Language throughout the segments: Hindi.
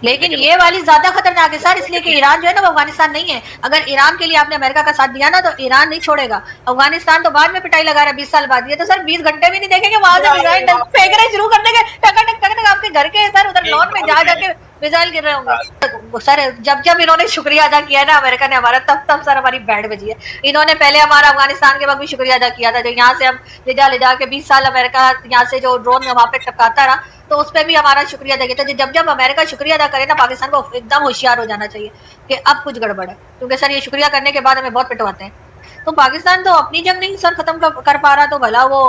लेकिन लेकिन ये वाली ज्यादा खतरनाक है सर, इसलिए कि ईरान जो है ना वो अफगानिस्तान नहीं है। अगर ईरान के लिए आपने अमेरिका का साथ दिया ना तो ईरान नहीं छोड़ेगा। अफगानिस्तान तो बाद में पिटाई लगा रहा है 20 साल बाद, ये तो सर 20 घंटे भी नहीं देखेंगे, वहां से मिसाइल फेंकना शुरू कर देंगे, टक टक टक आपके घर के सर उधर एक लॉन में बात जा मैं जाके मिसाइल गिर रहे होंगे। सर जब जब इन्होंने शुक्रिया अदा किया है ना अमेरिका ने हमारा, तब तब सर हमारी बैंड बजी है। इन्होंने पहले हमारा अफगानिस्तान के वक्त भी शुक्रिया अदा किया था, जो यहाँ से हम ले जा के 20 साल अमेरिका यहाँ से जो ड्रोन वहां पे टपकाता रहा, तो उस पर भी हमारा शुक्रिया अदा किया। तो जब जब अमेरिका शुक्रिया अदा करे ना पाकिस्तान को एकदम होशियार हो जाना चाहिए कि अब कुछ गड़बड़ है, क्योंकि सर ये शुक्रिया करने के बाद हमें बहुत पिटवाते हैं। तो पाकिस्तान तो अपनी जंग नहीं सर खत्म कर पा रहा, तो भला वो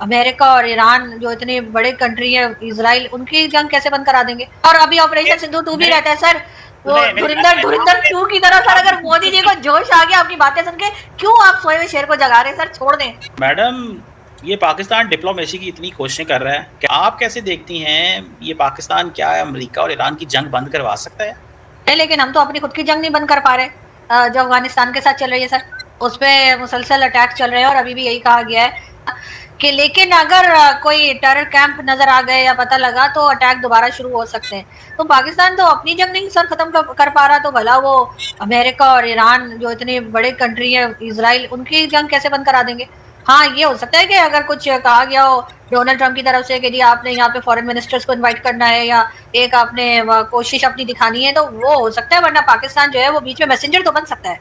अमेरिका और ईरान जो इतने बड़े कंट्री है, इजराइल, उनकी जंग कैसे बंद करा देंगे। और अभी ऑपरेशन सिंधु 2 भी रहता है सर, वो धुरिंदर 2 की तरह सर। अगर मोदी जी को जोश आ गया आपकी बातें सुन के, क्यों आप सोए हुए शेर को जगा रहे हैं सर, छोड़ दें। मैडम ये पाकिस्तान डिप्लोमेसी की इतनी कोशिशें कर रहा है, क्या आप कैसे देखती हैं ये पाकिस्तान क्या है अमेरिका और ईरान की जंग बंद करवा सकता है? लेकिन हम तो अपनी खुद की जंग नहीं बंद कर पा रहे जो अफगानिस्तान के साथ चल रही है सर, उस पर मुसलसल अटैक चल रहे हैं। और अभी भी यही कहा गया है कि लेकिन अगर कोई टेरर कैंप नजर आ गए या पता लगा तो अटैक दोबारा शुरू हो सकते हैं। तो पाकिस्तान तो अपनी जंग नहीं सर खत्म कर पा रहा, तो भला वो अमेरिका और ईरान जो इतने बड़े कंट्री है, इजराइल, उनकी जंग कैसे बंद करा देंगे। हाँ ये हो सकता है कि अगर कुछ कहा गया हो डोनाल्ड ट्रंप की तरफ से कि जी आपने यहाँ पे फॉरेन मिनिस्टर्स को इनवाइट करना है या एक आपने कोशिश अपनी दिखानी है, तो वो हो सकता है। वरना पाकिस्तान जो है वो बीच में मैसेंजर तो बन सकता है,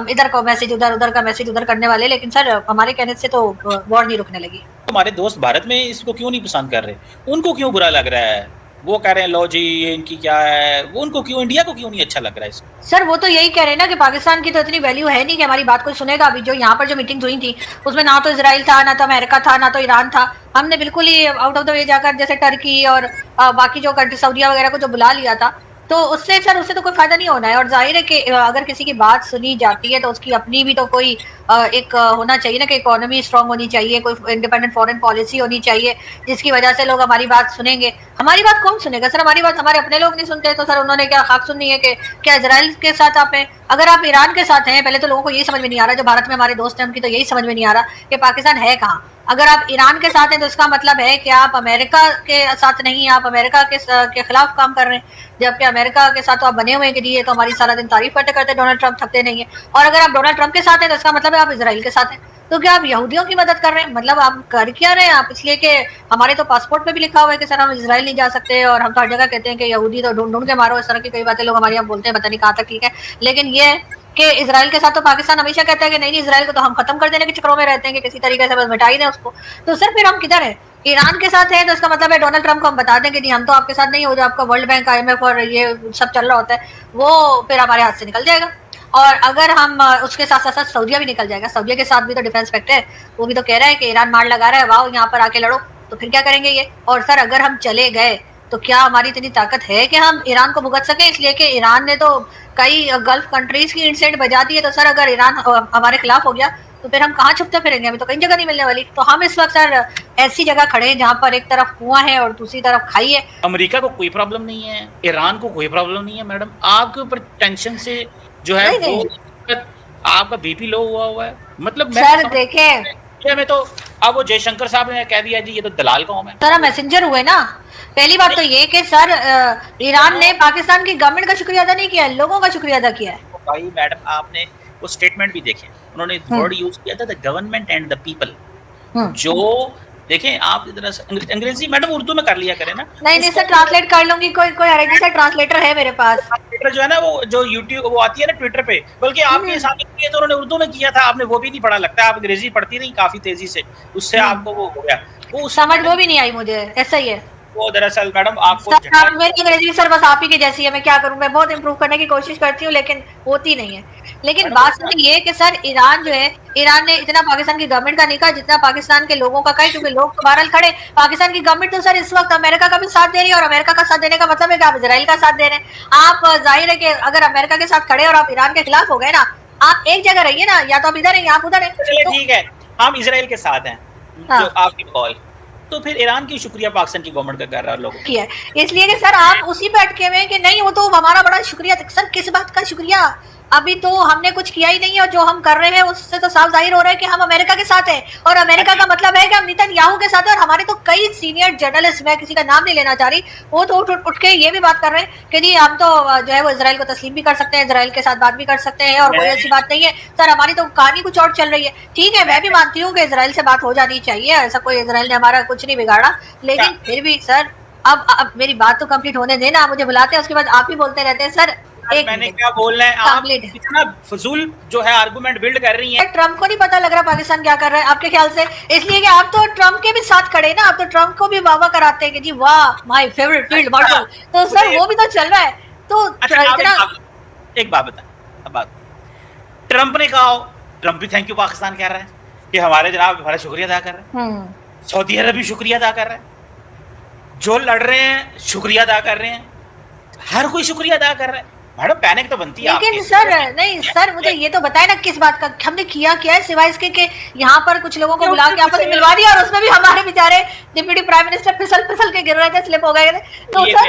इधर का मैसेज उधर, उधर का मैसेज उधर करने वाले। लेकिन सर हमारे कहने से तो वॉर नहीं रुकने लगी। हमारे दोस्त भारत में इसको क्यों नहीं पसंद कर रहे, उनको क्यों बुरा लग रहा है? वो कह रहे हैं लो जी ये इनकी क्या है, वो उनको क्यों, इंडिया को क्यों नहीं अच्छा लग रहा है इसको? सर वो तो यही कह रहे हैं ना कि पाकिस्तान की तो इतनी वैल्यू है नहीं कि हमारी बात कोई सुनेगा। अभी जो यहाँ पर जो मीटिंग हुई थी उसमें ना तो इसराइल था, ना तो अमेरिका था, ना तो ईरान था। हमने बिल्कुल ही आउट ऑफ द वे जाकर जैसे टर्की और बाकी जो कंट्री सऊदीया वगैरह को जो बुला लिया था, तो उससे सर उससे तो कोई फायदा नहीं होना है। और जाहिर है कि अगर किसी की बात सुनी जाती है तो उसकी अपनी भी तो कोई एक होना चाहिए ना कि इकोनॉमी स्ट्रांग होनी चाहिए, कोई इंडिपेंडेंट फॉरेन पॉलिसी होनी चाहिए जिसकी वजह से लोग हमारी बात सुनेंगे। हमारी बात कौन सुनेगा सर, हमारी बात हमारे अपने लोग नहीं सुनते, तो सर उन्होंने क्या खाक सुननी है कि क्या इसराइल के साथ आप हैं। अगर आप ईरान के साथ हैं, पहले तो लोगों को यही समझ में नहीं आ रहा, जो भारत में हमारे दोस्त हैं उनकी तो यही समझ में नहीं आ रहा कि पाकिस्तान है कहाँ। अगर आप ईरान के साथ हैं तो इसका मतलब है कि आप अमेरिका के साथ नहीं, आप अमेरिका के खिलाफ काम कर रहे हैं। जबकि अमेरिका के साथ तो आप बने हुए हैं कि जी ये तो हमारी सारा दिन तारीफ करते करते डोनाल्ड ट्रंप थकते नहीं है। और अगर आप डोनाल्ड ट्रंप के साथ हैं तो इसका मतलब है आप इसराइल के साथ हैं। तो क्या आप यहूदियों की मदद कर रहे हैं? मतलब आप कर क्या रहे हैं आप? इसलिए कि हमारे तो पासपोर्ट पे भी लिखा हुआ है कि सर हम इसराइल नहीं जा सकते, और हम तो हर जगह कहते हैं कि यहूदी तो ढूंढ ढूंढ के मारो, इस तरह की कई बातें लोग हमारे यहाँ बोलते हैं, पता नहीं कहाँ तक ठीक है। लेकिन ये कि इसराइल के साथ तो पाकिस्तान हमेशा कहता है कि नहीं इसराइल को तो हम खत्म कर देने के चक्रों में रहते हैं कि किसी तरीके से बस मिटा ही दें उसको। तो सर फिर हम किधर है? ईरान के साथ है तो इसका मतलब है डोनाल्ड ट्रंप को हम बता दें कि जी हम तो आपके साथ नहीं हो, जो आपका वर्ल्ड बैंक, IMF और ये सब चल रहा होता है वो फिर हमारे हाथ से निकल जाएगा। और अगर हम उसके साथ साथ सऊदीया भी निकल जाएगा। सऊदीया के साथ भी तो डिफेंस पैक्ट है, वो भी तो कह रहा है कि ईरान मार लगा रहा है, वाओ यहाँ पर आके लड़ो। तो फिर क्या करेंगे ये? और सर अगर हम चले गए तो क्या हमारी इतनी ताकत है कि हम ईरान को भुगत सके? इसलिए कि ईरान ने तो कई गल्फ कंट्रीज की इंसेंट बजा दी है। तो सर अगर ईरान हमारे खिलाफ हो गया तो फिर हम कहाँ छुपते फिरेंगे? हमें तो कहीं जगह नहीं मिलने वाली। तो हम इस वक्त सर ऐसी जगह खड़े हैं जहाँ पर एक तरफ कुआं है और दूसरी तरफ खाई है। अमेरिका को कोई प्रॉब्लम नहीं है, ईरान को कोई प्रॉब्लम नहीं है मैडम, आपके ऊपर टेंशन से जो है नहीं, वो आपका BP लो हुआ है। मतलब सर देखें में तो अब वो जयशंकर साहब ने कह दिया जी ये तो दलाल कौम है। सर मैसेंजर हुए ना। पहली बात तो ये कि सर ईरान ने पाकिस्तान की गवर्नमेंट का शुक्रिया अदा नहीं किया है, लोगों का शुक्रिया अदा किया है। भाई मैडम आपने वो स्टेटमेंट भी देखे, उन्होंने वर्ड यूज किया था the government and the people. जो देखें आप इधर अंग्रेजी मैडम उर्दू में कर लिया करें ना। नहीं सर ट्रांसलेट कर लूंगी, कोई हरेगी सर, ट्रांसलेटर है मेरे पास। ट्विटर जो है ना, वो जो यूट्यूब वो आती है ना ट्विटर पे, बल्कि आपके सामने किया तो उन्होंने उर्दू में किया था, आपने वो भी नहीं पढ़ा, लगता है आप अंग्रेजी पढ़ती नहीं काफी तेजी से, उससे आपको वो हो गया, वो समझ वो भी नहीं आई मुझे, ऐसा ही है वो दरअसल मैडम आपको मेरी अंग्रेजी सर बस आप ही की जैसी है, मैं क्या करूं, मैं बहुत इंप्रूव करने की कोशिश करती हूँ लेकिन होती नहीं है। लेकिन बात सिर्फ ये कि सर ईरान जो है, ईरान ने इतना पाकिस्तान की गवर्नमेंट का नहीं कहा जितना पाकिस्तान के लोगों का कहा, क्योंकि लोग तो बहरहाल खड़े। पाकिस्तान की गवर्नमेंट तो सर इस वक्त अमेरिका का भी साथ दे रही है, और अमेरिका का साथ देने का मतलब है कि आप इसराइल का साथ दे रहे हैं। आप जाहिर है कि अगर अमेरिका के साथ खड़े और आप ईरान के खिलाफ हो गए ना, आप एक जगह रहिए ना, या तो आप इधर है या आप उधर है। चलिए ठीक है, हम इसराइल के साथ हैं जो आपकी कॉल, तो फिर ईरान की शुक्रिया पाकिस्तान की गवर्नमेंट का कर रहा है लोगों की है। इसलिए कि सर आप उसी पे अटके हुए हैं कि नहीं वो तो हमारा बड़ा शुक्रिया। सर किस बात का शुक्रिया? अभी तो हमने कुछ किया ही नहीं है, और जो हम कर रहे हैं उससे तो साफ जाहिर हो रहा है कि हम अमेरिका के साथ हैं, और अमेरिका का मतलब है कि हम नेतन्याहू के साथ है। और हमारे तो कई सीनियर जर्नलिस्ट, मैं किसी का नाम नहीं लेना चाह रही, वो तो उठ के ये भी बात कर रहे हैं कि जी हम तो जो है वो इजराइल को तस्लीम भी कर सकते हैं, इजराइल के साथ बात भी कर सकते हैं, और कोई ऐसी बात नहीं है। सर हमारी तो कहानी कुछ और चल रही है। ठीक है, मैं भी मानती हूँ कि इजराइल से बात हो जानी चाहिए, ऐसा कोई इजराइल ने हमारा कुछ नहीं बिगाड़ा, लेकिन फिर भी सर अब मेरी बात तो कंप्लीट होने देना। आप मुझे बुलाते हैं, उसके बाद आप ही बोलते रहते हैं। सर एक मैंने क्या बोलना है, आप इतना फजूल जो है आर्गुमेंट बिल्ड कर रही हैं। ट्रम्प को नहीं पता लग रहा पाकिस्तान क्या कर रहा है आपके ख्याल से? इसलिए कि आप तो ट्रम्प के भी साथ खड़े ना, आप तो ट्रम्प को भी वाह वाह कराते हैं कि जी वाह माय फेवरेट फील्ड मार्शल, तो सर वो भी तो चल रहा है। तो इतना एक बात बता, अब ट्रम्प ने कहा, ट्रम्प भी थैंक यू पाकिस्तान कह रहा है कि हमारे जनाब हमारा शुक्रिया अदा कर रहे हैं, सऊदी अरब भी शुक्रिया अदा कर रहा है, जो लड़ रहे हैं शुक्रिया अदा कर रहे हैं, हर कोई शुक्रिया अदा कर रहा है। मैडम पैनिक तो बनती है। लेकिन सर नहीं सर, मुझे ये तो बताए ना किस बात का हमने किया क्या है, सिवाय इसके कि यहाँ पर कुछ लोगों को बुला के आपस में मिलवा दिया, और उसमें भी हमारे बेचारे डिप्टी प्राइम मिनिस्टर फिसल के गिर रहे थे, स्लिप हो गए थे। तो सर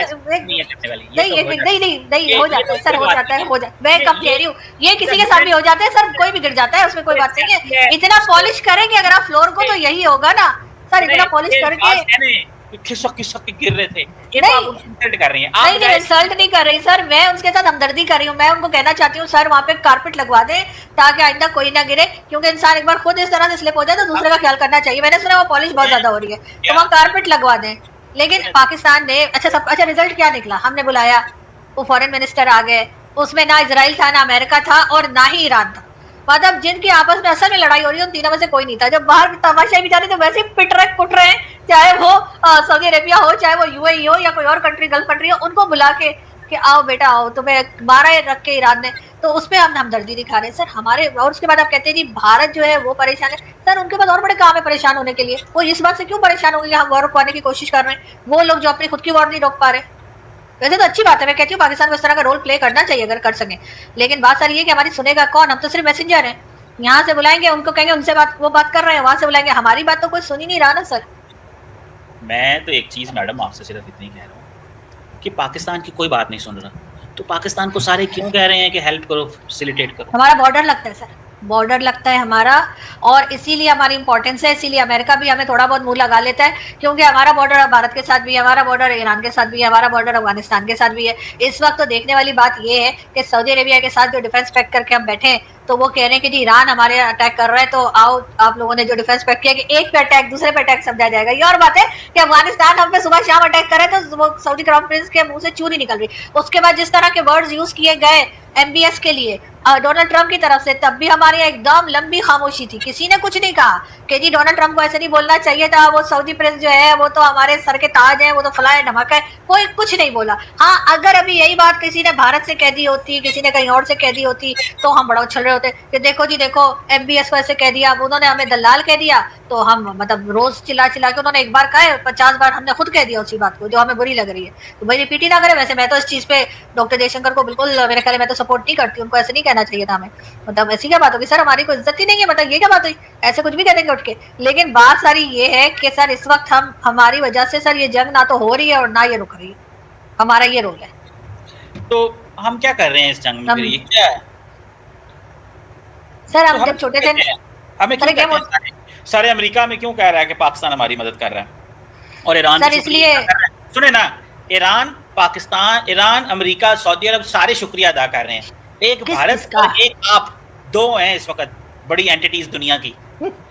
नहीं हो जाता है सर, हो जाता है, मैं कब कह रही हूँ, ये किसी के साथ भी हो जाता है सर, कोई भी गिर जाता है, उसमें कोई बात नहीं है। इतना पॉलिश करेंगे अगर आप फ्लोर को, तो यही होगा ना सर, इतना पॉलिश करके खिसक के गिर रहे थे। ये तो आप इंसल्ट कर रही हैं। नहीं इंसल्ट नहीं कर रही सर, मैं उनके साथ हमदर्दी कर रही हूँ। मैं उनको कहना चाहती हूँ सर वहाँ पे कारपेट लगवा दें ताकि आइंदा कोई ना गिरे, क्योंकि इंसान एक बार खुद इस तरह से स्लिप हो जाए तो दूसरे का ख्याल करना चाहिए। मैंने सुना वो पॉलिश बहुत ज्यादा हो रही है, तो वहाँ कारपेट लगवा दें। लेकिन पाकिस्तान ने अच्छा रिजल्ट क्या निकला, हमने बुलाया, वो फॉरेन मिनिस्टर आ गए, उसमें ना इजराइल था, ना अमेरिका था, और ना ही ईरान था। मतलब जिनकी आपस में असल में लड़ाई हो रही है उन तीनों में से कोई नहीं था। जब बाहर तमाशाई बेचारे तो वैसे पिट रहे कुट रहे हैं, चाहे वो सऊदी अरेबिया हो, चाहे वो यूएई हो, या कोई और कंट्री गल्फ कंट्री हो, उनको बुला के कि आओ बेटा आओ, तुम्हें मारा है रख के ईरान ने, तो उस पर हम हमदर्दी दिखा रहे हैं सर हमारे। और उसके बाद आप कहते हैं जी भारत जो है वो परेशान है। सर उनके पास और बड़े काम है परेशान होने के लिए, वो इस बात से क्यों परेशान होंगे, हम वॉर रुकवाने की कोशिश कर रहे हैं, वो लोग जो अपनी खुद की वॉर नहीं रोक पा रहे। वैसे तो अच्छी बात है, मैं कहती हूँ पाकिस्तान को इस तरह का रोल प्ले करना चाहिए अगर कर सके, लेकिन बात सारी है कि हमारी सुनेगा कौन, हम तो सिर्फ मैसेंजर हैं। यहाँ से बुलाएंगे उनको, कहेंगे उनसे बात, वो बात कर रहे हैं, वहां से बुलाएंगे, हमारी बात तो कोई सुन ही नहीं रहा ना सर। मैं तो एक चीज मैडम आपसे सिर्फ इतनी कह रहा हूँ कि पाकिस्तान की कोई बात नहीं सुन रहा, तो पाकिस्तान को सारे क्यों कह रहे हैं कि हेल्प करो, फैसिलिटेट करो? हमारा बॉर्डर लगता है सर, बॉर्डर लगता है हमारा, और इसीलिए हमारी इंपॉर्टेंस है, इसीलिए अमेरिका भी हमें थोड़ा बहुत मुंह लगा लेता है, क्योंकि हमारा बॉर्डर भारत के साथ भी है, हमारा बॉर्डर ईरान के साथ भी है, हमारा बॉर्डर अफगानिस्तान के साथ भी है। इस वक्त तो देखने वाली बात यह है कि सऊदी अरेबिया के साथ जो डिफेंस पैक्ट करके हम बैठे हैं, तो वो कह रहे हैं कि जी ईरान हमारे अटैक कर रहा है, तो आओ आप लोगों ने जो डिफेंस पैक्ट किया कि एक पे अटैक दूसरे पे अटैक समझा जाएगा। ये और बात है कि अफगानिस्तान हम पे सुबह शाम अटैक करे तो वो सऊदी क्राउन प्रिंस के मुंह से चू नहीं निकल रही। उसके बाद जिस तरह के वर्ड्स यूज किए गए एमबीएस के लिए डोनाल्ड ट्रंप की तरफ से, तब भी हमारी एकदम लंबी खामोशी थी, किसी ने कुछ नहीं कहा कि जी डोनाल्ड ट्रंप को ऐसे नहीं बोलना चाहिए था, वो सऊदी प्रिंस जो है वो तो हमारे सर के ताज है, वो तो फलाए धमाका है, कोई कुछ नहीं बोला। हाँ अगर अभी यही बात किसी ने भारत से कह दी होती, किसी ने कहीं और से कह दी होती, तो हम बड़ा उछल रहे होते कि देखो जी देखो एमबीएस को ऐसे कह दिया, उन्होंने हमें दलाल कह दिया, तो हम मतलब रोज चिल्ला चिल्ला के, उन्होंने एक बार कहा 50 बार हमने खुद कह दिया उसी बात को जो हमें बुरी लग रही है, तो भाई रिपीट ही ना करें। वैसे मैं तो इस चीज पे डॉक्टर जयशंकर को बिल्कुल मेरे ख्याल मैं तो सपोर्ट नहीं करती, उनको ऐसे नहीं कहना चाहिए था हमें, मतलब ऐसी क्या बात होगी सर, हमारी कोई इज्जत ही नहीं है, मतलब ये क्या बात हुई, ऐसे कुछ भी कह देंगे उठ के। लेकिन बात सारी ये है कि सर इस वक्त हम हमारी वजह से सर ये जंग ना तो हो रही है और ना ये रुक रही है, हमारा ये रोल है। तो हम क्या कर रहे हैं इस जंग में, ये क्या है सर? हम जब छोटे थे हमें क्यों कहते हैं सारे अमेरिका में क्यों कह रहा है कि पाकिस्तान हमारी मदद कर रहा है, और ईरान सर इसलिए सुने ना, Iran Pakistan, Iran, America, Saudi Arab सारे शुक्रिया अदा कर रहे हैं। एक भारत और एक आप, दो हैं इस वक्त बड़ी एंटिटीज दुनिया की,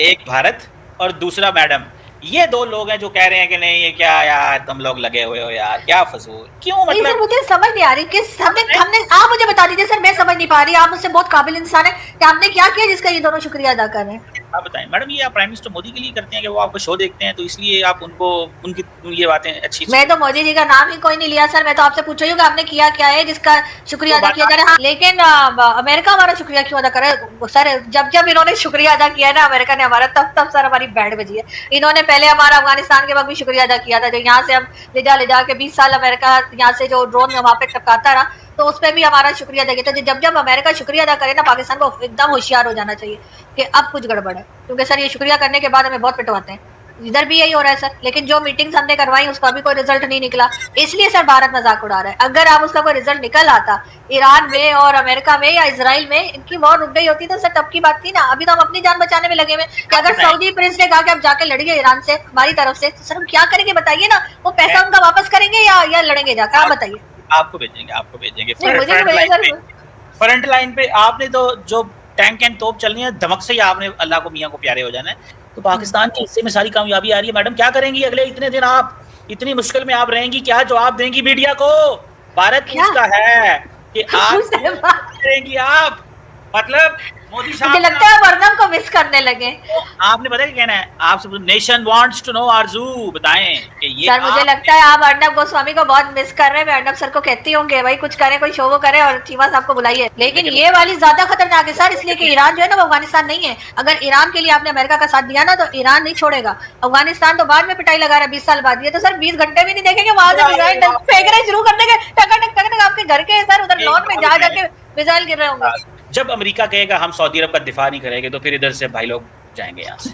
एक भारत और दूसरा मैडम, ये दो लोग हैं जो कह रहे हैं कि नहीं ये क्या यार तुम लोग लगे हुए हो यार, क्या फजूल क्यों, मतलब सर मुझे समझ नहीं आ रही कि हमने आप मुझे बता दीजिए सर, मैं समझ नहीं पा रही, आप मुझसे बहुत काबिल इंसान है कि हमने क्या किया जिसका ये दोनों शुक्रिया अदा कर रहे हैं। आप बताएं मैडम, ये आप प्राइम मिनिस्टर मोदी के लिए करते हैं कि वो आपको शो देखते हैं तो इसलिए आप उनको उनकी ये बातें अच्छी? मैं तो मोदी जी का नाम ही कोई नहीं लिया सर, मैं तो आपसे पूछ रही हूँ कि आपने किया क्या है जिसका शुक्रिया अदा किया जा रहा है। लेकिन अमेरिका हमारा शुक्रिया क्यों अदा कर रहा है सर? जब इन्होंने शुक्रिया अदा किया है ना अमेरिका ने हमारा, तब सर हमारी बैंड बजी है। इन्होंने पहले हमारा अफगानिस्तान के वक्त भी शुक्रिया अदा किया था, जो यहाँ से हम ले जा के 20 साल अमेरिका यहाँ से जो ड्रोन वहाँ पे टपकाता रहा, तो उस पर भी हमारा शुक्रिया अदा किया था। जब अमेरिका शुक्रिया अदा करे ना, पाकिस्तान को एकदम होशियार हो जाना चाहिए कि अब कुछ गड़बड़ है, क्योंकि सर ये शुक्रिया करने के बाद हमें बहुत पिटवाते हैं। इधर भी यही हो रहा है सर, लेकिन जो मीटिंग्स हमने करवाई उसका भी कोई रिजल्ट नहीं निकला, इसलिए सर भारत मजाक उड़ा रहा है। अगर आप उसका कोई रिजल्ट निकल आता ईरान में और अमेरिका में या इजराइल में, इनकी वॉर रुक गई होती तो सर तब की बात थी ना। अभी तो हम अपनी जान बचाने में लगे हुए कि अगर सऊदी प्रिंस ने कहा कि आप जाके लड़िए ईरान से हमारी तरफ से, तो सर हम क्या करेंगे बताइए ना, वो पैसा उनका वापस करेंगे या लड़ेंगे जाकर, आप बताइए। आपको भेजेंगे फ्रंट लाइन पे। आपने तो जो टैंक एंड तोप चलनी है, धमक से ही आपने अल्लाह को मियाँ को प्यारे हो जाना है। तो पाकिस्तान के हिस्से में सारी कामयाबी आ रही है। मैडम क्या करेंगी अगले इतने दिन? आप इतनी मुश्किल में आप रहेंगी, क्या जवाब देंगी मीडिया को? भारत पूछता है कि आप करेंगी आप, मतलब मोदी साहब, मुझे लगता है अर्नब को मिस करने लगे। आपने पता क्या कहना है? आपसे नेशन वांट्स टू नो आरजू, बताएं कि ये सर मुझे लगता है आप अर्नब गोस्वामी को बहुत मिस कर रहे हैं। मैं अर्नब सर को कहती होंगे भाई कुछ करें, कोई शो वो करे और चीमा साहब को बुलाइए। लेकिन ये वाली ज्यादा खतरनाक है सर, इसलिए कि ईरान जो है ना वो अफगानिस्तान नहीं है। अगर ईरान के लिए आपने अमेरिका का साथ दिया ना तो ईरान नहीं छोड़ेगा। अफगानिस्तान तो बाद में पिटाई लगा रहा है 20 साल बाद, ये तो सर 20 घंटे भी नहीं देखेंगे, वहां से मिसाइल फेंक रहे शुरू कर देंगे टक आपके घर के सर उधर लॉन में जा जाके मिसाइल गिर रहे होंगे। जब अमेरिका कहेगा हम सऊदी अरब का दिफा नहीं करेंगे तो फिर इधर से भाई लोग जाएंगे यहाँ से।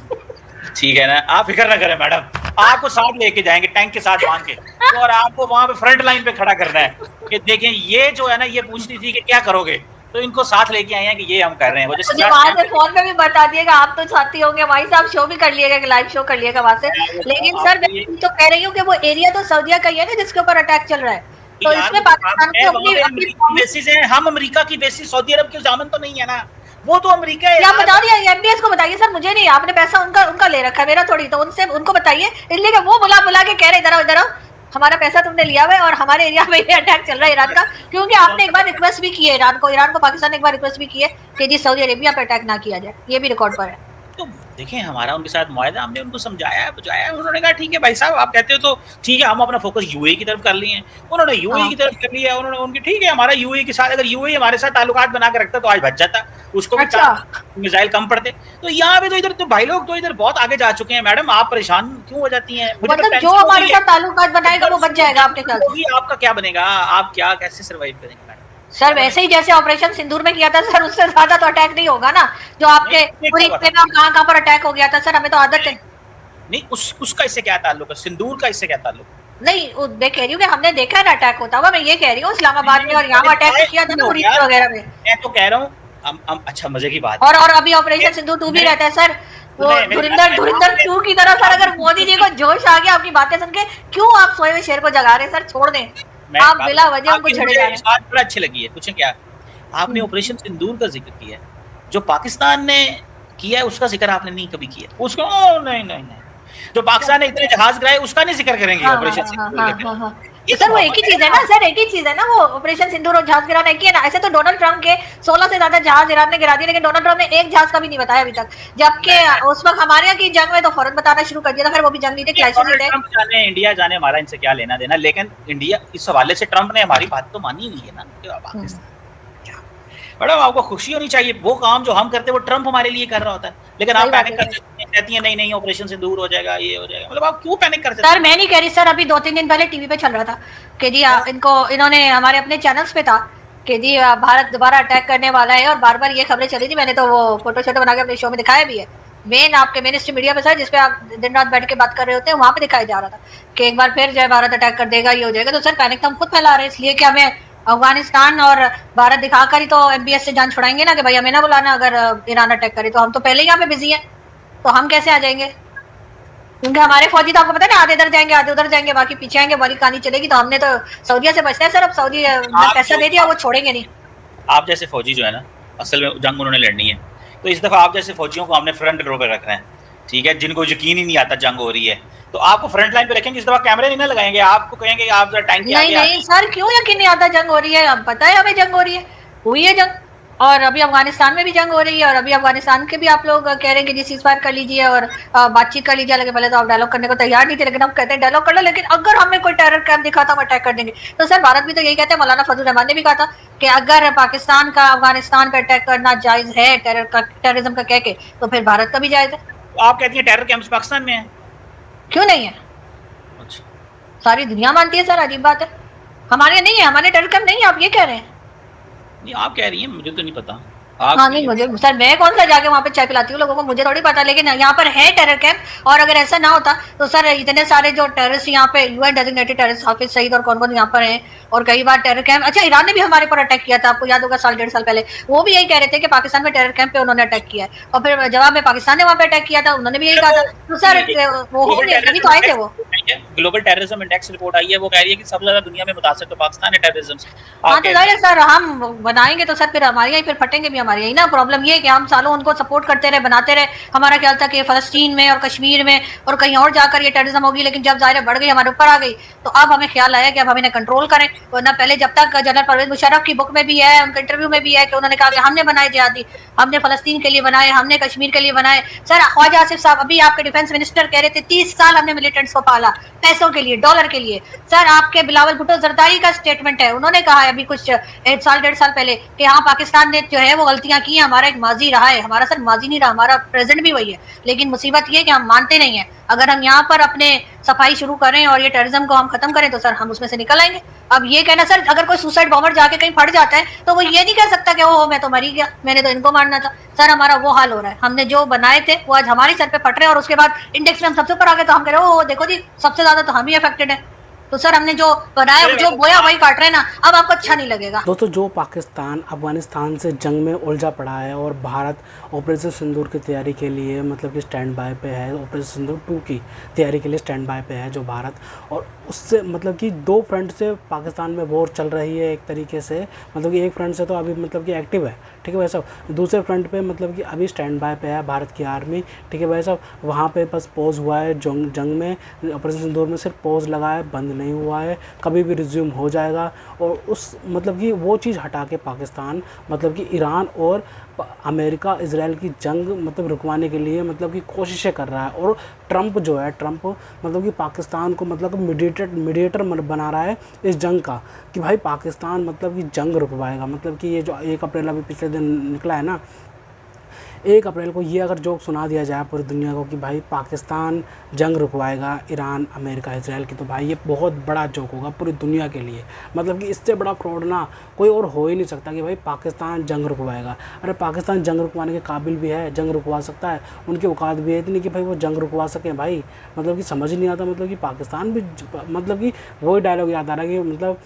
ठीक है ना, आप फिक्र ना करें मैडम, आपको साथ लेके जाएंगे टैंक के साथ बांध के, और आपको वहां पे फ्रंट लाइन पे खड़ा करना है कि देखें ये जो है ना, ये पूछती थी कि क्या करोगे, तो इनको साथ लेके आए हैं कि ये हम कर रहे हैं। मुझे वहां से फोन पे भी बता दिएगा, आप तो साथी होंगे भाई साहब, शो भी कर लिएगा, लाइव शो कर लिएगा वहां से। लेकिन सर मैं तो कह रही हूँ कि वो एरिया तो सऊदीया का ही है ना जिसके ऊपर अटैक चल रहा है, तो इसमें पाकिस्तान की अपनी बेसिस है। हम अमेरिका की बेसिस सऊदी अरब की जामन तो नहीं है ना, वो तो अमेरिका है। आप बता दिया एमबीएस को बताइए सर, मुझे नहीं, आपने पैसा उनका ले रखा है, मेरा थोड़ी, तो उनसे उनको बताइए, इसलिए कि वो बुला के कह रहे इधर आओ हमारा पैसा तुमने लिया हुआ है और हमारे एरिया में ये अटैक चल रहा है ईरान का। क्योंकि आपने एक बार रिक्वेस्ट भी की है ईरान को पाकिस्तान ने एक बार रिक्वेस्ट भी की है कि जी सऊदी अरेबिया पे अटैक ना किया जाए, ये भी रिकॉर्ड पर है। तो देखें हमारा उनके साथ मुआहदा, हमने उनको समझाया है बुझाया है, उन्होंने कहा ठीक है भाई साहब आप कहते हो तो ठीक है, हम अपना फोकस यूएई की तरफ कर लिए हैं, उन्होंने यूएई की तरफ कर लिया, उन्होंने उनकी ठीक है, हमारा यूएई के साथ, अगर यूएई हमारे साथ ताल्लुकात बना के रखता तो आज बच जाता, उसको भी मिसाइल कम पड़ते। तो यहाँ पे तो इधर तो भाई लोग तो इधर बहुत आगे जा चुके हैं। मैडम आप परेशान क्यों हो जाती हैं? मतलब जो हमारे साथ ताल्लुकात बनाएगा वो बच जाएगा आपके साथ, आपका क्या बनेगा? आप क्या कैसे सर्वाइव करेंगे? सर वैसे ही जैसे ऑपरेशन सिंदूर में किया था सर, उससे ज्यादा तो अटैक नहीं होगा ना, जो आपके पूरी कहाँ पर अटैक हो गया था सर, हमें तो आदत है। नहीं उसका इससे क्या ताल्लुक है? सिंदूर का इससे क्या ताल्लुक? नहीं मैं कह रही हूँ कि हमने देखा है ना अटैक होता हुआ, मैं ये कह रही हूँ इस्लामाबाद में और यहाँ अटैक किया था ना वगैरह में। मैं तो कह रहा हूँ अच्छा मजे की बात, और अभी ऑपरेशन सिंदूर 2 भी रहता है सर, वो धुरिंदर 2 की तरह सर। अगर मोदी जी को जोश आ गया आपकी बातें सुन के, क्यों आप सोए हुए शेर को जगा रहे हैं सर? छोड़ दें आप, बिला वजह उनको छेड़े जा रहे हैं। बात बड़ा अच्छी लगी है, पूछें क्या? आपने ऑपरेशन सिंदूर का जिक्र किया है, जो पाकिस्तान ने किया है उसका जिक्र आपने नहीं कभी किया। उसको नहीं जो पाकिस्तान ने इतने जहाज गिराए उसका नहीं जिक्र करेंगे ऑपरेशन सिंदूर। सर वो एक ही चीज है ना सर, एक ही चीज है ना, वो ऑपरेशन सिंदूर और जहाज गिराना एक ही है ना। ऐसे तो डोनाल्ड ट्रंप के 16 से ज्यादा जहाज ईरान ने गिरा दिए, लेकिन डोनाल्ड ट्रंप ने एक जहाज का भी नहीं बताया अभी तक, जबकि उस वक्त हमारे यहाँ की जंग में तो फौरन बताना शुरू कर दिया था। फिर वो भी जंग नहीं थे, क्लाइसिस थे। इंडिया जाने हमारा इनसे क्या लेना देना, लेकिन इंडिया इस हवाले से ट्रंप ने हमारी बात तो मानी हुई है ना। मैडम आपको खुशी होनी चाहिए, वो काम जो हम करते हैं वो ट्रंप हमारे लिए कर रहा होता है, लेकिन आप पैनिक कहती हैं नहीं ऑपरेशन से दूर हो जाएगा, ये हो जाएगा। मतलब आप क्यों पैनिक करते हैं? सर मैं नहीं कह रही सर, अभी 2-3 दिन पहले टीवी पे चल रहा था कि जी इन्होंने हमारे अपने चैनल्स पे था कि जी भारत दोबारा अटैक करने वाला है, और बार ये खबरें चली थी। मैंने तो वो फोटो शोटो बना के अपने शो में दिखाया भी है, मेन आपके मेन स्ट्रीम मीडिया पे सर, जिसपे आप दिन रात बैठ के बात कर रहे होते हैं, वहां पे दिखाया जा रहा था कि एक बार फिर जो है भारत अटैक कर देगा, ये हो जाएगा। तो सर पैनिक तो हम खुद फैला रहे हैं, इसलिए कि हमें अफगानिस्तान और भारत दिखाकर ही तो एमबीएस से जान छुड़ाएंगे ना कि भाई हमें ना बुलाना अगर ईरान अटैक करे। तो हम तो पहले ही यहाँ पे बिजी हैं, तो हम कैसे आ जाएंगे? क्योंकि हमारे फौजी तो आपको पता है ना, आधे इधर जाएंगे आधे उधर जाएंगे, बाकी पीछे आएंगे, बड़ी कहानी चलेगी। तो हमने तो सऊदीया से बचना है सर, अब सऊदी पैसा दे दिया, वो छोड़ेंगे नहीं। आप जैसे फौजी जो है ना, असल में जंग उन्होंने लड़नी है, तो इस दफा आप जैसे फौजियों को हमने फ्रंट रो पे रखना है, ठीक है, जिनको यकीन ही नहीं आता जंग हो रही है, तो आपको फ्रंट लाइन पे रखेंगे। इस दफा कैमरे नहीं ना लगाएंगे, आपको कहेंगे आप जरा टैंक नहीं सर, क्यों यकीन नहीं आता? जंग हो रही है, हम पता है हमें जंग हो रही है, हुई है जंग, और अभी अफगानिस्तान में भी जंग हो रही है, और अभी अफगानिस्तान के भी आप लोग कह रहे हैं कि जी सीज़फायर कर लीजिए और बातचीत कर लीजिए। लेकिन पहले तो आप डायलॉग करने को तैयार नहीं थे, लेकिन अब कहते हैं डायलॉग कर लो, लेकिन अगर हमें कोई टेरर कैंप दिखा तो हम अटैक कर देंगे। तो सर भारत भी तो यही कहते हैं, मौलाना फजल रहमान ने भी कहा था कि अगर पाकिस्तान का अफगानिस्तान पे अटैक करना जायज है टेररिज्म का कह के, तो फिर भारत का भी जायज है। आप कहती हैं टेरर कैंप्स पाकिस्तान में है, क्यों नहीं है? अच्छा, सारी दुनिया मानती है सर, अजीब बात है। हमारे नहीं है, हमारे टेरर कैंप नहीं है, आप ये कह रहे हैं? नहीं आप कह रही हैं, मुझे तो नहीं पता। हाँ नहीं, मुझे सर मैं कौन सा जाके वहाँ पे चाय पिलाती हूँ लोगों को, मुझे थोड़ी पता, लेकिन यहाँ पर है टेरर कैंप। और अगर ऐसा ना होता तो सर इतने सारे जो टेररिस्ट यहाँ पे UN designated terrorist Hafiz Saeed और कौन कौन यहाँ पर हैं, और कई बार टेरर कैंप, अच्छा ईरान ने भी हमारे पर अटैक किया था, आपको याद होगा 1.5 साल पहले, वो भी यही कह रहे थे कि पाकिस्तान में टेरर कैंप पे उन्होंने अटैक किया है, और फिर जवाब में पाकिस्तान ने वहाँ पे अटैक किया था, उन्होंने भी यही कहा था। तो सर वो हो नहीं, तभी तो आए थे वो। ग्लोबल टेररिज्म इंडेक्स रिपोर्ट आई है, वो कह रही है कि सबसे ज्यादा दुनिया में मुतासिर तो पाकिस्तान है टेररिज्म से। हाँ तो जाहिर है सर, हम बनाएंगे तो सर फिर हमारे यहाँ फिर फटेंगे भी हमारे यही ना। प्रॉब्लम ये है कि हम सालों उनको सपोर्ट करते रहे, बनाते रहे, हमारा ख्याल था कि फलस्तीन में और कश्मीर में और कहीं और जाकर ये टेररिज्म होगी, लेकिन जब जाहिर बढ़ गई, हमारे ऊपर आ गई, तो अब हमें ख्याल आया कि अब हम इन्हें कंट्रोल करें। वरना पहले जब तक जनरल परवेज मुशर्रफ की बुक में भी है, उनके इंटरव्यू में भी है कि उन्होंने कहा कि हमने बनाए जिहादी, हमने फलस्तीन के लिए बनाए, हमने कश्मीर के लिए बनाए। सर ख्वाजा आसिफ साहब अभी आपके डिफेंस मिनिस्टर कह रहे थे 30 साल हमने मिलिटेंट्स को पाला, पैसों के लिए, डॉलर के लिए। सर आपके बिलावल भुट्टो जरदारी का स्टेटमेंट है, उन्होंने कहा है अभी कुछ 1 साल 1.5 साल पहले कि हाँ पाकिस्तान ने जो है वो गलतियां की, हमारा एक माजी रहा है। हमारा सर माजी नहीं रहा, हमारा प्रेजेंट भी वही है, लेकिन मुसीबत ये कि हम मानते नहीं है। अगर हम यहाँ पर अपने सफाई शुरू करें और ये टेररिज्म को हम खत्म करें तो सर हम उसमें से निकल आएंगे। अब ये कहना सर, अगर कोई सुसाइड बॉम्बर जाके कहीं फट जाता है तो वो ये नहीं कह सकता कि ओह मैं तो मरी गया, मैंने तो इनको मारना था। सर हमारा वो हाल हो रहा है, हमने जो बनाए थे वो आज हमारे सर पे फट रहे हैं, और उसके बाद इंडेक्स में हम सबसे ऊपर आ गए तो हम कह रहे हो देखो जी सबसे ज्यादा तो हम ही अफेक्टेड है। तो सर हमने जो बनाया, जो बोया वही काट रहे हैं ना, अब आपको अच्छा नहीं लगेगा। दोस्तों, जो पाकिस्तान अफगानिस्तान से जंग में उलझा पड़ा है और भारत ऑपरेशन सिंदूर की तैयारी के लिए मतलब कि स्टैंड बाय पे है, ऑपरेशन सिंदूर 2 की तैयारी के लिए स्टैंड बाय पे है जो भारत, और उससे मतलब कि 2 फ्रंट से पाकिस्तान में वॉर चल रही है एक तरीके से। मतलब कि एक फ्रंट से तो अभी मतलब कि एक्टिव है, ठीक है भाई साहब, दूसरे फ्रंट पे मतलब कि अभी स्टैंड बाय पे है भारत की आर्मी, ठीक है भाई साहब। वहाँ पे बस पॉज हुआ है जंग में, ऑपरेशन सिंदूर में सिर्फ पॉज लगा है, बंद नहीं हुआ है, कभी भी रिज्यूम हो जाएगा। और उस मतलब कि वो चीज़ हटा के पाकिस्तान मतलब कि ईरान और अमेरिका इजराइल की जंग मतलब रुकवाने के लिए मतलब कि कोशिशें कर रहा है। और ट्रंप जो है, ट्रंप मतलब कि पाकिस्तान को मतलब मीडिएटर बना रहा है इस जंग का, कि भाई पाकिस्तान मतलब कि जंग रुकवाएगा। मतलब कि ये जो 1 अप्रैल अभी पिछले दिन निकला है ना, 1 अप्रैल को ये अगर जोक सुना दिया जाए पूरी दुनिया को कि भाई पाकिस्तान जंग रुकवाएगा ईरान अमेरिका इजराइल की, तो भाई ये बहुत बड़ा जोक होगा पूरी दुनिया के लिए। मतलब कि इससे बड़ा फ्रॉड ना कोई और हो ही नहीं सकता कि भाई पाकिस्तान जंग रुकवाएगा। अरे पाकिस्तान जंग रुकवाने के काबिल भी है, जंग रुकवा सकता है, उनकी औकात भी है इतनी कि भाई वो जंग रुकवा सकें भाई। मतलब कि समझ नहीं आता, मतलब कि पाकिस्तान भी मतलब कि वही डायलॉग याद आ रहा है कि मतलब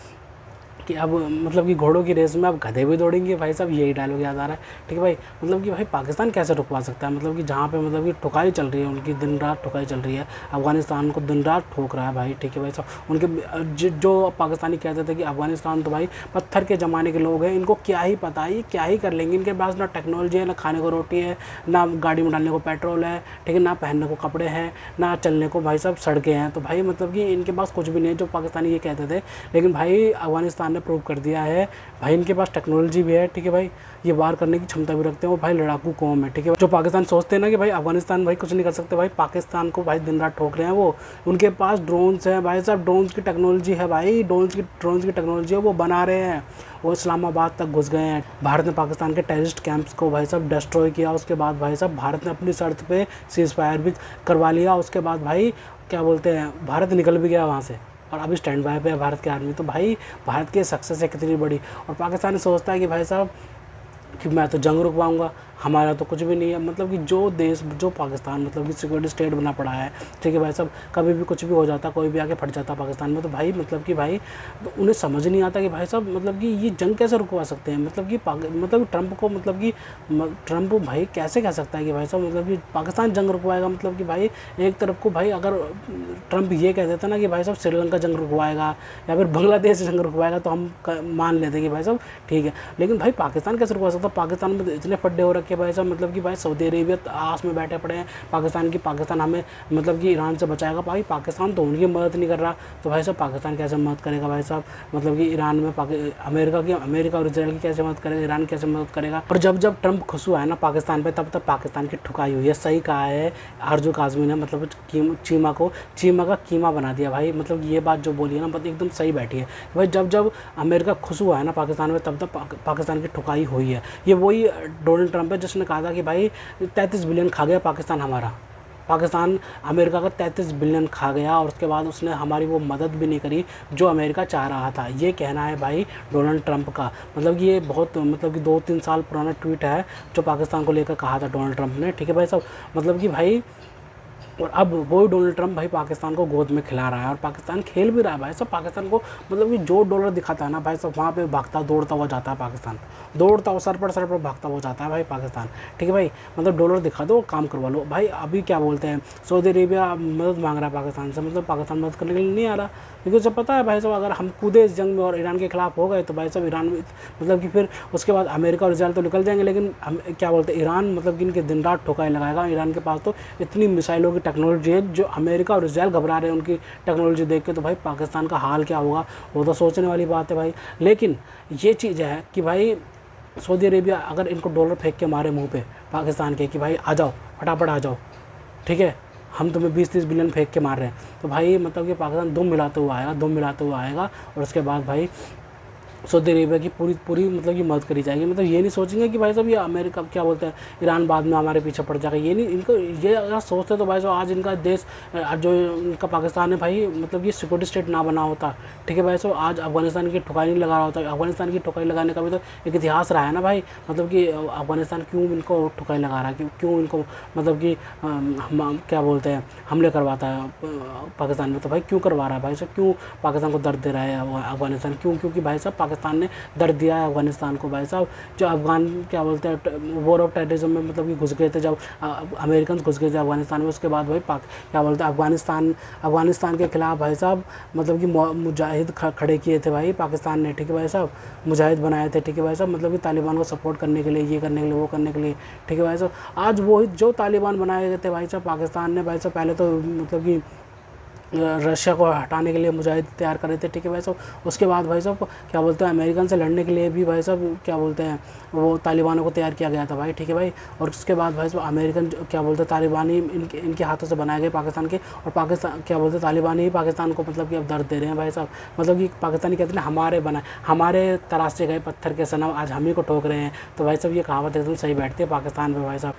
कि अब मतलब कि घोड़ों की रेस में अब गधे भी दौड़ेंगे भाई साहब, यही डायलॉग याद आ रहा है, ठीक है भाई। मतलब कि भाई पाकिस्तान कैसे रुकवा सकता है, मतलब कि जहाँ पे मतलब कि ठुकाई चल रही है उनकी, दिन रात ठुकाई चल रही है, अफगानिस्तान को दिन रात ठोक रहा है भाई, ठीक है भाई साहब। उनके जो पाकिस्तानी कहते थे कि अफगानिस्तान तो भाई पत्थर के ज़माने के लोग हैं, इनको क्या ही पता है, ये क्या ही कर लेंगे, इनके पास ना टेक्नोलॉजी है, ना खाने को रोटी है, ना गाड़ी में डालने को पेट्रोल है, ठीक है, ना पहनने को कपड़े हैं, ना चलने को भाई साहब सड़कें हैं। तो भाई मतलब कि इनके पास कुछ भी नहीं है, जो पाकिस्तानी ये कहते थे। लेकिन भाई अफगानिस्तान ने प्रूव कर दिया है भाई इनके पास टेक्नोलॉजी भी है, ठीक है भाई, ये वार करने की क्षमता भी रखते हैं, वो भाई लड़ाकू कौम है, ठीक है। जो पाकिस्तान सोचते हैं ना कि भाई अफगानिस्तान भाई कुछ नहीं कर सकते, भाई पाकिस्तान को भाई दिन रात ठोक रहे हैं वो। उनके पास ड्रोन्स हैं भाई साहब, ड्रोन्स की टेक्नोलॉजी है भाई, ड्रोन्स की टेक्नोलॉजी है, वो बना रहे हैं, वो इस्लामाबाद तक घुस गए हैं। भारत ने पाकिस्तान के टेररिस्ट कैंप्स को भाई साहब डिस्ट्रॉय किया, उसके बाद भाई साहब भारत ने अपनी शर्त पे सीज़ फायर भी करवा लिया, उसके बाद भाई क्या बोलते हैं भारत निकल भी गया वहाँ से, और अभी स्टैंड बाय पे है भारत की आर्मी। तो भाई भारत की सक्सेस है कितनी बड़ी। और पाकिस्तान सोचता है कि भाई साहब कि मैं तो जंग रुकवाऊंगा, हमारा तो कुछ भी नहीं है। मतलब कि जो देश, जो पाकिस्तान मतलब कि सिक्योरिटी स्टेट बना पड़ा है, ठीक है भाई साहब, कभी भी कुछ भी हो जाता, कोई भी आके फट जाता पाकिस्तान में, तो भाई मतलब कि भाई तो उन्हें समझ नहीं आता कि भाई साहब मतलब कि ये जंग कैसे रुकवा सकते हैं। मतलब कि मतलब ट्रंप को मतलब कि ट्रंप भाई कैसे कह सकता है कि भाई साहब मतलब कि पाकिस्तान जंग रुकवाएगा। मतलब कि भाई एक तरफ को भाई अगर ट्रंप ये कह देता ना कि भाई साहब श्रीलंका जंग रुकवाएगा या फिर बांग्लादेश जंग रुकवाएगा तो हम मान लेते कि भाई साहब ठीक है, लेकिन भाई पाकिस्तान कैसे रुकवा सकता। पाकिस्तान में इतने फड्डे हो रखे भाई साहब, मतलब कि भाई सऊदी अरेबिया आस में बैठे पड़े हैं पाकिस्तान हमें मतलब कि ईरान से बचाएगा, भाई पाकिस्तान तो उनकी मदद नहीं कर रहा, तो भाई साहब पाकिस्तान कैसे मदद करेगा भाई साहब। मतलब कि ईरान में अमेरिका और इसराइल की कैसे मदद करेगा, ईरान कैसे मदद करेगा। और जब ट्रंप खुश हुआ है ना पाकिस्तान पे, तब तक पाकिस्तान की ठुकाई हुई है। सही कहा है आरजू काज़मी ने, मतलब चीमा का कीमा बना दिया भाई। मतलब ये बात जो बोली है ना मतलब एकदम सही बैठी है भाई। जब अमेरिका खुश हुआ है ना पाकिस्तान में, तब तक पाकिस्तान की ठुकाई हुई है। ये वही डोनाल्ड ट्रंप है जिसने कहा था कि भाई 33 बिलियन खा गया पाकिस्तान हमारा, पाकिस्तान अमेरिका का 33 बिलियन खा गया और उसके बाद उसने हमारी वो मदद भी नहीं करी जो अमेरिका चाह रहा था। ये कहना है भाई डोनाल्ड ट्रंप का। मतलब कि ये बहुत मतलब कि 2-3 साल पुराना ट्वीट है जो पाकिस्तान को लेकर कहा था डोनाल्ड ट्रंप ने, ठीक है भाई साहब। मतलब कि भाई और अब वही डोनाल्ड ट्रंप भाई पाकिस्तान को गोद में खिला रहा है और पाकिस्तान खेल भी रहा है भाई साहब पाकिस्तान को। मतलब कि जो डॉलर दिखाता है ना भाई साहब, वहाँ पे भागता दौड़ता हुआ जाता है पाकिस्तान, दौड़ता हुआ सर पर भागता हुआ जाता है भाई पाकिस्तान, ठीक है भाई। मतलब डॉलर दिखा दो, काम करवा लो भाई। अभी क्या बोलते हैं, सऊदी अरेबिया मदद मांग रहा है पाकिस्तान से, मतलब पाकिस्तान मदद करने के लिए नहीं आ रहा, क्योंकि उसे पता है भाई साहब अगर हम कूदे इस जंग में और ईरान के खिलाफ हो गए तो भाई साहब ईरान मतलब कि फिर उसके बाद अमेरिका और इसराइल तो निकल जाएंगे, लेकिन क्या बोलते हैं ईरान मतलब कि इनके दिन रात ठोकाई लगाएगा। ईरान के पास तो इतनी मिसाइलों की टेक्नोलॉजी है जो अमेरिका और इसराइल घबरा रहे हैं उनकी टेक्नोलॉजी देख के, तो भाई पाकिस्तान का हाल क्या होगा वो तो सोचने वाली बात है भाई। लेकिन ये चीज़ है कि भाई सऊदी अरेबिया अगर इनको डॉलर फेंक के मारे मुंह पे पाकिस्तान के कि भाई आ जाओ, फटाफट आ जाओ, ठीक है, हम तुम्हें 20-30 बिलियन फेंक के मार रहे हैं, तो भाई मतलब कि पाकिस्तान दुम मिलाते हुआ आएगा और उसके बाद भाई सऊदी अरेबिया की पूरी मतलब कि मदद करी जाएगी। मतलब ये नहीं सोचेंगे कि भाई साहब ये अमेरिका क्या बोलते हैं ईरान बाद में हमारे पीछे पड़ जाएगा, ये नहीं, इनको ये अगर सोचते तो भाई साहब आज इनका देश जो इनका पाकिस्तान है भाई मतलब ये सिक्योरिटी स्टेट ना बना होता, ठीक है भाई साहब, आज अफगानिस्तान की ठुकाई नहीं लगा रहा होता। अफगानिस्तान की ठुकाई लगाने का भी तो एक इतिहास रहा है ना भाई, मतलब कि अफगानिस्तान क्यों इनको ठुकाई लगा रहा है, क्यों इनको मतलब कि क्या बोलते हैं हमले करवाता है पाकिस्तान में, तो भाई क्यों करवा रहा है भाई साहब, क्यों पाकिस्तान को दर्द दे रहा है अफगानिस्तान, क्यों, क्योंकि भाई साहब पाकिस्तान ने दर्द दिया है अफगानिस्तान को भाई साहब। जो अफगान क्या बोलते हैं वॉर ऑफ टेररिज्म में मतलब कि घुस गए थे जब अमेरिकन घुस गए थे अफगानिस्तान में, उसके बाद भाई क्या बोलते हैं अफगानिस्तान के खिलाफ भाई साहब मतलब कि मुजाहिद खड़े किए थे भाई पाकिस्तान ने, ठीक है भाई साहब, मुजाहिद बनाए थे, ठीक है भाई साहब, मतलब कि तालिबान को सपोर्ट करने के लिए, ये करने के लिए, वो करने के लिए, ठीक है भाई साहब। आज वो जो तालिबान बनाए गए थे भाई साहब पाकिस्तान ने भाई साहब पहले तो मतलब कि रशिया को हटाने के लिए मुजाहिद तैयार करे थे, ठीक है भाई साहब। उसके बाद भाई साहब क्या बोलते हैं अमेरिकन से लड़ने के लिए भी भाई साहब क्या बोलते हैं वो तालिबानों को तैयार किया गया था भाई, ठीक है भाई। और उसके बाद भाई साहब अमेरिकन क्या बोलते हैं तालिबानी इनके हाथों से बनाए गए पाकिस्तान के, और पाकिस्तान क्या बोलते हैं तालिबानी ही पाकिस्तान को मतलब कि अब दर्द दे रहे हैं भाई साहब। मतलब कि पाकिस्तानी कहते हैं हमारे तराशे गए पत्थर के सनम आज हम ही को ठोक रहे हैं, तो भाई साहब ये कहावत एकदम सही बैठती है पाकिस्तान में भाई साहब।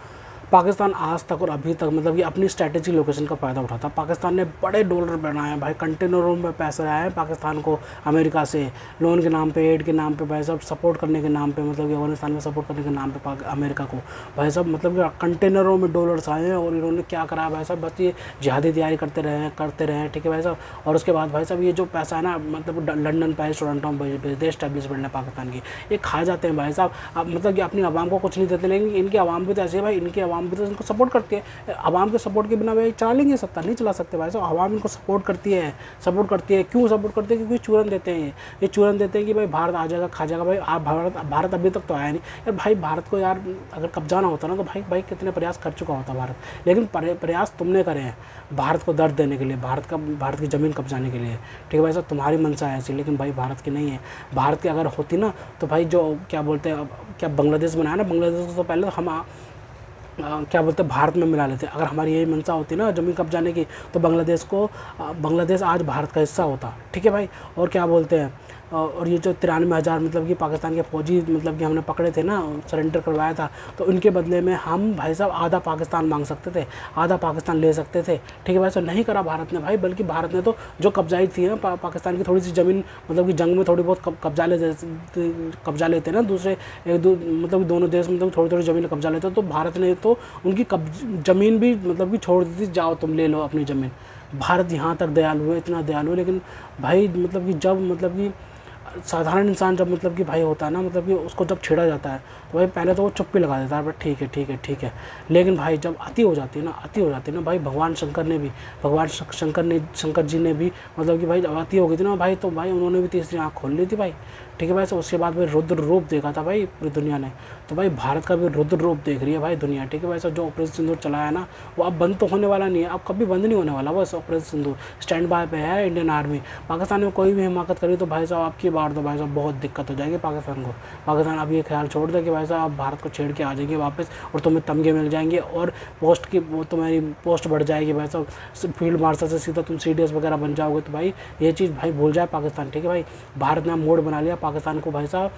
पाकिस्तान आज तक और अभी तक मतलब कि अपनी स्ट्रैटेजिक लोकेशन का फ़ायदा उठाता। पाकिस्तान ने बड़े डॉलर बनाए भाई, कंटेनरों में पैसे आए हैं पाकिस्तान को अमेरिका से, लोन के नाम पे, एड के नाम पे भाई साहब, सपोर्ट करने के नाम पे, मतलब कि अफगानिस्तान में सपोर्ट करने के नाम पे अमेरिका को भाई साहब मतलब कि कंटेनरों में डॉलर्स आए हैं। और इन्होंने क्या करा भाई साहब, बस ये जिहादी तैयारी करते रहे, ठीक है भाई साहब। और उसके बाद भाई साहब ये जो पैसा है ना मतलब लंदन, पेरिस, टोरंटो में भेजते स्टैब्लिशमेंट है पाकिस्तान की, ये खा जाते हैं भाई साहब। अब मतलब कि अपनी आवाम को कुछ नहीं देते, लेकिन इनकी आवाम भी तो ऐसे है भाई, इनकी आवाम भी तो इनको सपोर्ट करती है। आवाम के सपोर्ट के बिना भाई चला लेंगे सत्ता, नहीं चला सकते भाई साहब। आवाम इनको सपोर्ट करती है। क्यों सपोर्ट करती है, क्योंकि चूरन देते हैं ये चूरन देते हैं कि भाई भारत आ जाएगा, खा जाएगा भाई। आप भारत अभी तक तो आया नहीं यार भाई। भारत को यार अगर कब्जाना होता ना तो भाई कितने प्रयास कर चुका होता भारत, लेकिन प्रयास तुमने करे हैं भारत को दर्द देने के लिए, भारत की ज़मीन कब्जाने के लिए, ठीक है भाई साहब। तुम्हारी मंशा है ऐसी, लेकिन भाई भारत की नहीं है। भारत की अगर होती ना तो भाई जो क्या बोलते हैं क्या बांग्लादेश बनाया ना, बांग्लादेश को तो पहले हम क्या बोलते हैं भारत में मिला लेते। अगर हमारी यही मंशा होती ना ज़मीन कब्जाने की तो बांग्लादेश आज भारत का हिस्सा होता, ठीक है भाई। और क्या बोलते हैं और ये जो 93,000 मतलब कि पाकिस्तान के फौजी मतलब कि हमने पकड़े थे ना, सरेंडर करवाया था, तो उनके बदले में हम भाई साहब आधा पाकिस्तान मांग सकते थे, आधा पाकिस्तान ले सकते थे, ठीक है भाई। साहब नहीं करा भारत ने भाई, बल्कि भारत ने तो जो कब्जाई थी ना पाकिस्तान की थोड़ी सी ज़मीन मतलब कि जंग में थोड़ी बहुत कब्जा लेते ना दूसरे मतलब कि दोनों देश मतलब थोड़ी थोड़ी ज़मीन कब्जा लेते, तो भारत ने तो उनकी ज़मीन भी मतलब कि छोड़ दी थी, जाओ तुम ले लो अपनी ज़मीन। भारत यहाँ तक दयालु है, इतना दयालु है। लेकिन भाई मतलब कि जब मतलब कि साधारण इंसान जब मतलब कि भाई होता है ना, मतलब कि उसको जब छेड़ा जाता है तो भाई पहले तो वो चुप्पी लगा देता है, ठीक है। लेकिन भाई जब अति हो जाती है ना भाई, भगवान शंकर जी ने भी मतलब कि भाई जब अति हो गई थी ना भाई, तो भाई उन्होंने भी तीसरी आँख खोल ली थी भाई, ठीक है भाई। तो उसके बाद भाई रुद्र रूप देखा था भाई पूरी दुनिया ने, तो भाई भारत का भी रुद्र रूप देख रही है भाई दुनिया, ठीक है भाई। सब जो ऑपरेशन सिंदूर चलाया ना वो अब बंद तो होने वाला नहीं है, अब कभी बंद नहीं होने वाला बस ऑपरेशन सिंदूर। स्टैंड बाय पे है इंडियन आर्मी। पाकिस्तान में कोई भी हिमाकत करी तो भाई साहब आपकी बार तो भाई साहब बहुत दिक्कत हो जाएगी पाकिस्तान को। पाकिस्तान अब ये ख्याल छोड़ दे कि भाई साहब आप भारत को छेड़ के आ जाएंगे वापस और तुम्हें तमगे मिल जाएंगे और तुम्हारी पोस्ट बढ़ जाएगी भाई साहब। फील्ड मार्शल से सीधा तुम CDS वगैरह बन जाओगे, तो भाई ये चीज़ भाई भूल जाए पाकिस्तान, ठीक है भाई। भारत ने मोड़ बना लिया पाकिस्तान को भाई साहब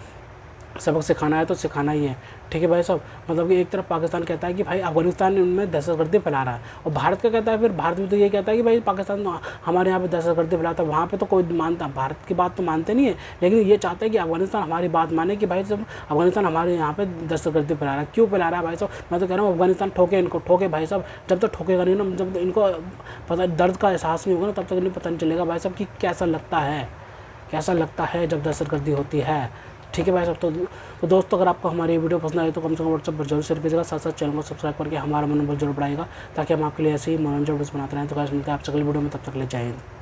सबक सिखाना है तो सिखाना ही है, ठीक है भाई साहब। मतलब कि एक तरफ पाकिस्तान कहता है कि भाई अफगानिस्तान में दहशतगर्दी फैला रहा है, और भारत क्या कहता है, फिर भारत भी तो ये कहता है कि भाई पाकिस्तान हमारे यहाँ पे दहशतगर्दी फैलाता है। वहाँ पे तो कोई मानता, भारत की बात तो मानते नहीं है, लेकिन ये चाहता है कि अफगानिस्तान हमारी बात माने कि भाई जब अफगानिस्तान हमारे यहाँ पे दहशतगर्दी फैला रहा है। क्यों फैला रहा है भाई साहब? मैं तो कह रहा हूँ अफगानिस्तान ठोके इनको, ठोके भाई साहब। जब तक ठोकेगा नहीं ना, जब तक इनको पता दर्द का एहसास नहीं होगा ना, तब तक इन्हें पता नहीं चलेगा भाई साहब कि कैसा लगता है, कैसा लगता है जब दहशतगर्दी होती है, ठीक है भाई साहब। तो दोस्तों, अगर आपको हमारी वीडियो पसंद आई तो कम से कम व्हाट्सएप पर जरूर शेयर कीजिएगा, साथ साथ चैनल को सब्सक्राइब करके हमारा मनोबल जरूर बढ़ाएगा, ताकि हम आपके लिए ऐसे ही मनोरंजन वीडियोस बनाते रहें। तो गाइस मिलते हैं आपसे अगली वीडियो में, तब तक ले जय हिंद।